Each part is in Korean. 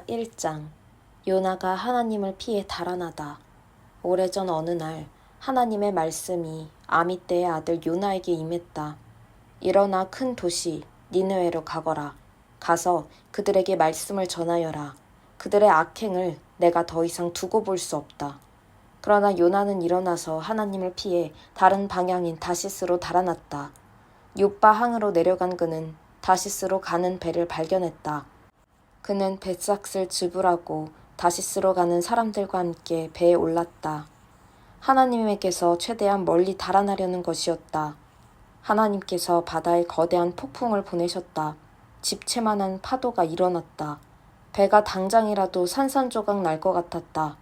1장. 요나가 하나님을 피해 달아나다. 오래전 어느 날 하나님의 말씀이 아미떼의 아들 요나에게 임했다. 일어나 큰 도시 니느웨로 가거라. 가서 그들에게 말씀을 전하여라. 그들의 악행을 내가 더 이상 두고 볼 수 없다. 그러나 요나는 일어나서 하나님을 피해 다른 방향인 다시스로 달아났다. 욥바 항으로 내려간 그는 다시스로 가는 배를 발견했다. 그는 뱃삭을 즈불하고 다시스로 가는 사람들과 함께 배에 올랐다. 하나님에게서 최대한 멀리 달아나려는 것이었다. 하나님께서 바다에 거대한 폭풍을 보내셨다. 집채만한 파도가 일어났다. 배가 당장이라도 산산조각 날 것 같았다.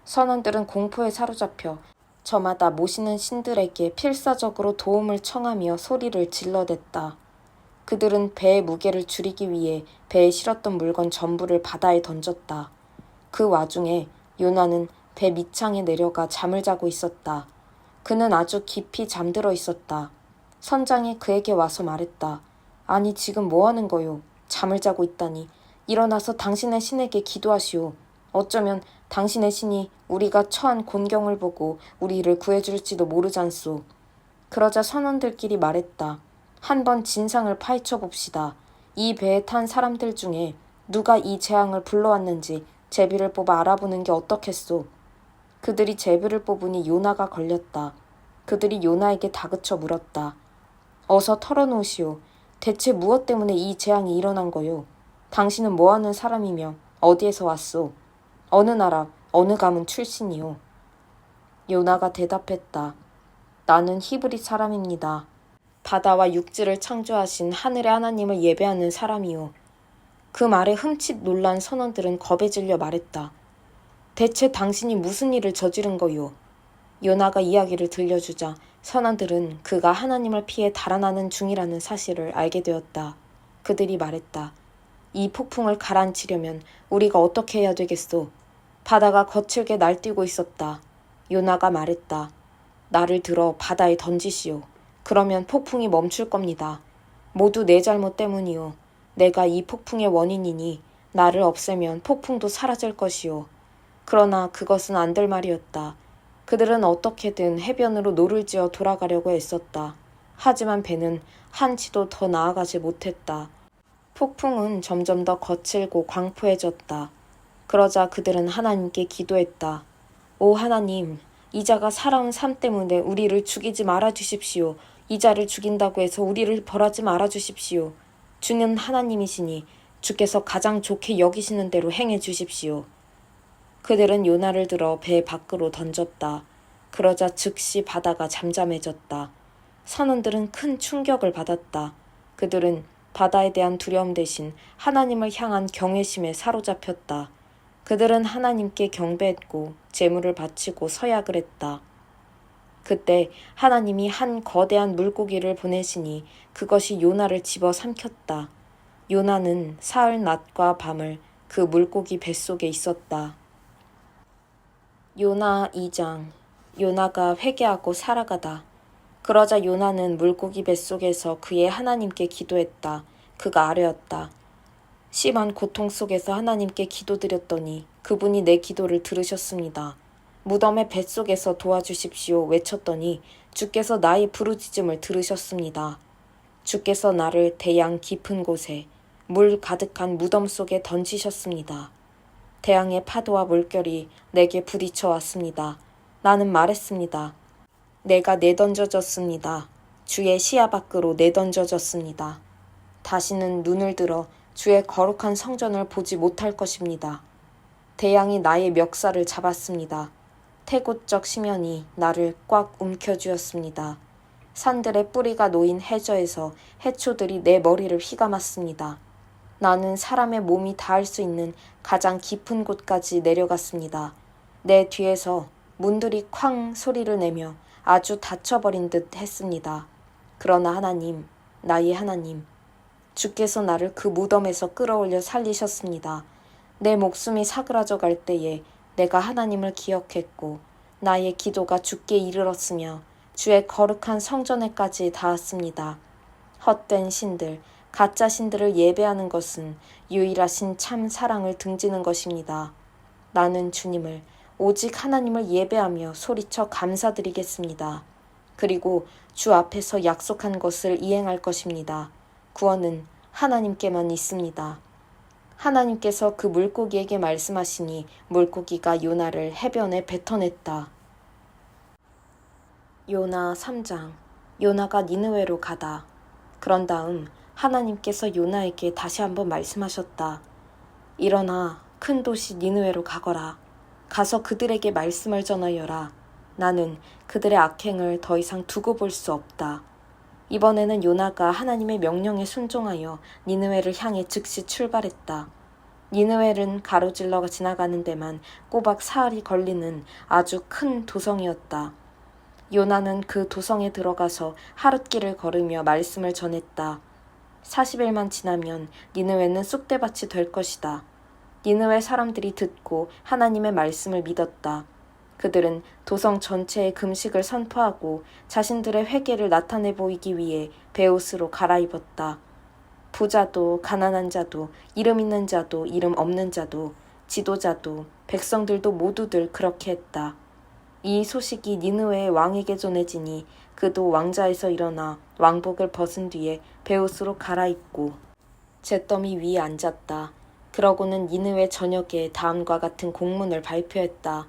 선원들은 공포에 사로잡혀 저마다 모시는 신들에게 필사적으로 도움을 청하며 소리를 질러댔다. 그들은 배의 무게를 줄이기 위해 배에 실었던 물건 전부를 바다에 던졌다. 그 와중에 요나는 배 밑창에 내려가 잠을 자고 있었다. 그는 아주 깊이 잠들어 있었다. 선장이 그에게 와서 말했다. 아니 지금 뭐 하는 거요? 잠을 자고 있다니. 일어나서 당신의 신에게 기도하시오. 어쩌면 당신의 신이 우리가 처한 곤경을 보고 우리를 구해줄지도 모르잖소. 그러자 선원들끼리 말했다. 한번 진상을 파헤쳐 봅시다. 이 배에 탄 사람들 중에 누가 이 재앙을 불러왔는지 제비를 뽑아 알아보는 게 어떻겠소. 그들이 제비를 뽑으니 요나가 걸렸다. 그들이 요나에게 다그쳐 물었다. 어서 털어놓으시오. 대체 무엇 때문에 이 재앙이 일어난 거요? 당신은 뭐하는 사람이며 어디에서 왔소? 어느 나라, 어느 가문 출신이요? 요나가 대답했다. 나는 히브리 사람입니다. 바다와 육지를 창조하신 하늘의 하나님을 예배하는 사람이요. 그 말에 흠칫 놀란 선원들은 겁에 질려 말했다. 대체 당신이 무슨 일을 저지른 거요? 요나가 이야기를 들려주자 선원들은 그가 하나님을 피해 달아나는 중이라는 사실을 알게 되었다. 그들이 말했다. 이 폭풍을 가라앉히려면 우리가 어떻게 해야 되겠소? 바다가 거칠게 날뛰고 있었다. 요나가 말했다. 나를 들어 바다에 던지시오. 그러면 폭풍이 멈출 겁니다. 모두 내 잘못 때문이오. 내가 이 폭풍의 원인이니 나를 없애면 폭풍도 사라질 것이오. 그러나 그것은 안 될 말이었다. 그들은 어떻게든 해변으로 노를 지어 돌아가려고 애썼다. 하지만 배는 한치도 더 나아가지 못했다. 폭풍은 점점 더 거칠고 광포해졌다. 그러자 그들은 하나님께 기도했다. 오 하나님, 이 자가 살아온 삶 때문에 우리를 죽이지 말아주십시오. 이 자를 죽인다고 해서 우리를 벌하지 말아주십시오. 주는 하나님이시니 주께서 가장 좋게 여기시는 대로 행해 주십시오. 그들은 요나를 들어 배 밖으로 던졌다. 그러자 즉시 바다가 잠잠해졌다. 선원들은 큰 충격을 받았다. 그들은 바다에 대한 두려움 대신 하나님을 향한 경외심에 사로잡혔다. 그들은 하나님께 경배했고 제물을 바치고 서약을 했다. 그때 하나님이 한 거대한 물고기를 보내시니 그것이 요나를 집어 삼켰다. 요나는 사흘 낮과 밤을 그 물고기 뱃속에 있었다. 요나 2장. 요나가 회개하고 살아가다. 그러자 요나는 물고기 뱃속에서 그의 하나님께 기도했다. 그가 아뢰었다. 심한 고통 속에서 하나님께 기도드렸더니 그분이 내 기도를 들으셨습니다. 무덤의 뱃속에서 도와주십시오 외쳤더니 주께서 나의 부르짖음을 들으셨습니다. 주께서 나를 대양 깊은 곳에 물 가득한 무덤 속에 던지셨습니다. 대양의 파도와 물결이 내게 부딪혀 왔습니다. 나는 말했습니다. 내가 내던져졌습니다. 주의 시야 밖으로 내던져졌습니다. 다시는 눈을 들어 주의 거룩한 성전을 보지 못할 것입니다. 대양이 나의 멱살을 잡았습니다. 태고적 심연이 나를 꽉 움켜쥐었습니다. 산들의 뿌리가 놓인 해저에서 해초들이 내 머리를 휘감았습니다. 나는 사람의 몸이 닿을 수 있는 가장 깊은 곳까지 내려갔습니다. 내 뒤에서 문들이 쾅 소리를 내며 아주 닫혀버린 듯 했습니다. 그러나 하나님, 나의 하나님, 주께서 나를 그 무덤에서 끌어올려 살리셨습니다. 내 목숨이 사그라져 갈 때에 내가 하나님을 기억했고 나의 기도가 주께 이르렀으며 주의 거룩한 성전에까지 닿았습니다. 헛된 신들, 가짜 신들을 예배하는 것은 유일하신 참 사랑을 등지는 것입니다. 나는 주님을, 오직 하나님을 예배하며 소리쳐 감사드리겠습니다. 그리고 주 앞에서 약속한 것을 이행할 것입니다. 구원은 하나님께만 있습니다. 하나님께서 그 물고기에게 말씀하시니 물고기가 요나를 해변에 뱉어냈다. 요나 3장. 요나가 니느웨로 가다. 그런 다음 하나님께서 요나에게 다시 한번 말씀하셨다. 일어나 큰 도시 니느웨로 가거라. 가서 그들에게 말씀을 전하여라. 나는 그들의 악행을 더 이상 두고 볼 수 없다. 이번에는 요나가 하나님의 명령에 순종하여 니느웨를 향해 즉시 출발했다. 니느웨는 가로질러 지나가는 데만 꼬박 사흘이 걸리는 아주 큰 도성이었다. 요나는 그 도성에 들어가서 하룻길을 걸으며 말씀을 전했다. 40일만 지나면 니느웨는 쑥대밭이 될 것이다. 니느웨 사람들이 듣고 하나님의 말씀을 믿었다. 그들은 도성 전체에 금식을 선포하고 자신들의 회개를 나타내 보이기 위해 베옷으로 갈아입었다. 부자도 가난한 자도 이름 있는 자도 이름 없는 자도 지도자도 백성들도 모두들 그렇게 했다. 이 소식이 니느웨의 왕에게 전해지니 그도 왕자에서 일어나 왕복을 벗은 뒤에 베옷으로 갈아입고 잿더미 위에 앉았다. 그러고는 니느웨 전역에 다음과 같은 공문을 발표했다.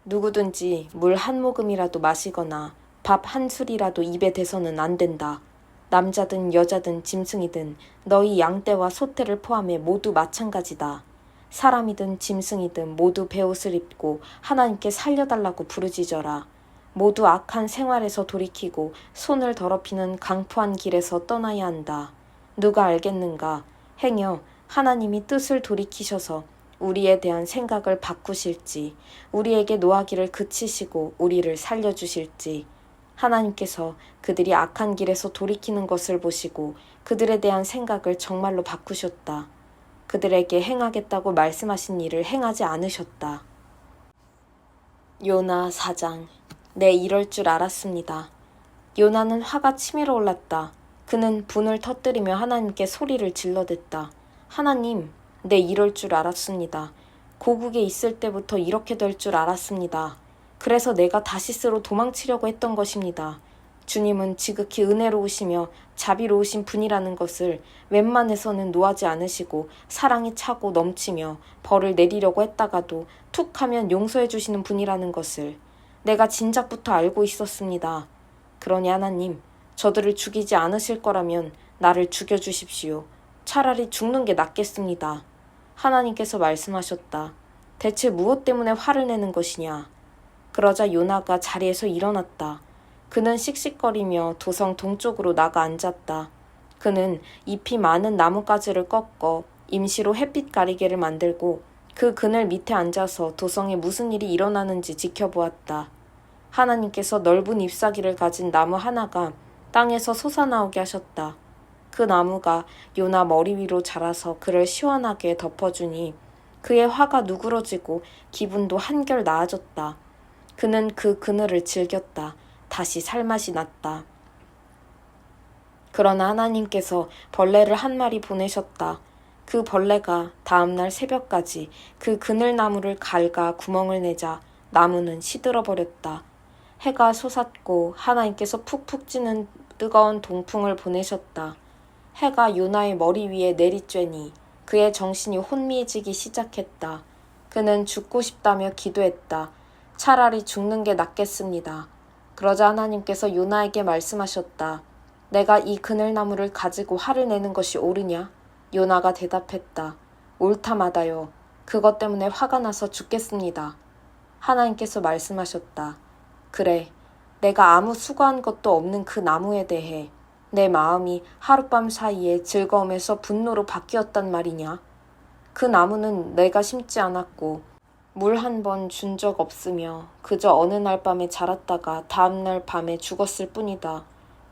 누구든지 물 한 모금이라도 마시거나 밥 한 술이라도 입에 대서는 안 된다. 남자든 여자든 짐승이든 너희 양떼와 소떼를 포함해 모두 마찬가지다. 사람이든 짐승이든 모두 베옷을 입고 하나님께 살려달라고 부르짖어라. 모두 악한 생활에서 돌이키고 손을 더럽히는 강포한 길에서 떠나야 한다. 누가 알겠는가? 행여 하나님이 뜻을 돌이키셔서 우리에 대한 생각을 바꾸실지, 우리에게 노하기를 그치시고 우리를 살려주실지, 하나님께서 그들이 악한 길에서 돌이키는 것을 보시고 그들에 대한 생각을 정말로 바꾸셨다. 그들에게 행하겠다고 말씀하신 일을 행하지 않으셨다. 요나 4장. 네, 이럴 줄 알았습니다. 요나는 화가 치밀어 올랐다. 그는 분을 터뜨리며 하나님께 소리를 질러댔다. 하나님, 네, 이럴 줄 알았습니다. 고국에 있을 때부터 이렇게 될 줄 알았습니다. 그래서 내가 다시스로 도망치려고 했던 것입니다. 주님은 지극히 은혜로우시며 자비로우신 분이라는 것을 웬만해서는 노하지 않으시고 사랑이 차고 넘치며 벌을 내리려고 했다가도 툭 하면 용서해 주시는 분이라는 것을 내가 진작부터 알고 있었습니다. 그러니 하나님, 저들을 죽이지 않으실 거라면 나를 죽여주십시오. 차라리 죽는 게 낫겠습니다. 하나님께서 말씀하셨다. 대체 무엇 때문에 화를 내는 것이냐? 그러자 요나가 자리에서 일어났다. 그는 씩씩거리며 도성 동쪽으로 나가 앉았다. 그는 잎이 많은 나뭇가지를 꺾어 임시로 햇빛 가리개를 만들고 그 그늘 밑에 앉아서 도성에 무슨 일이 일어나는지 지켜보았다. 하나님께서 넓은 잎사귀를 가진 나무 하나가 땅에서 솟아나오게 하셨다. 그 나무가 요나 머리 위로 자라서 그를 시원하게 덮어주니 그의 화가 누그러지고 기분도 한결 나아졌다. 그는 그 그늘을 즐겼다. 다시 살맛이 났다. 그러나 하나님께서 벌레를 한 마리 보내셨다. 그 벌레가 다음날 새벽까지 그 그늘나무를 갉아 구멍을 내자 나무는 시들어버렸다. 해가 솟았고 하나님께서 푹푹 찌는 뜨거운 동풍을 보내셨다. 해가 요나의 머리 위에 내리쬐니 그의 정신이 혼미해지기 시작했다. 그는 죽고 싶다며 기도했다. 차라리 죽는 게 낫겠습니다. 그러자 하나님께서 요나에게 말씀하셨다. 내가 이 그늘나무를 가지고 화를 내는 것이 옳으냐? 요나가 대답했다. 옳다마다요. 그것 때문에 화가 나서 죽겠습니다. 하나님께서 말씀하셨다. 그래, 내가 아무 수고한 것도 없는 그 나무에 대해 내 마음이 하룻밤 사이에 즐거움에서 분노로 바뀌었단 말이냐? 그 나무는 내가 심지 않았고 물 한 번 준 적 없으며 그저 어느 날 밤에 자랐다가 다음 날 밤에 죽었을 뿐이다.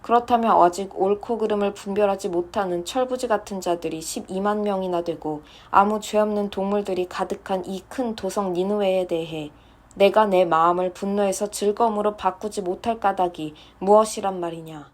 그렇다면 아직 옳고 그름을 분별하지 못하는 철부지 같은 자들이 12만 명이나 되고 아무 죄 없는 동물들이 가득한 이 큰 도성 니느웨에 대해 내가 내 마음을 분노해서 즐거움으로 바꾸지 못할 까닭이 무엇이란 말이냐.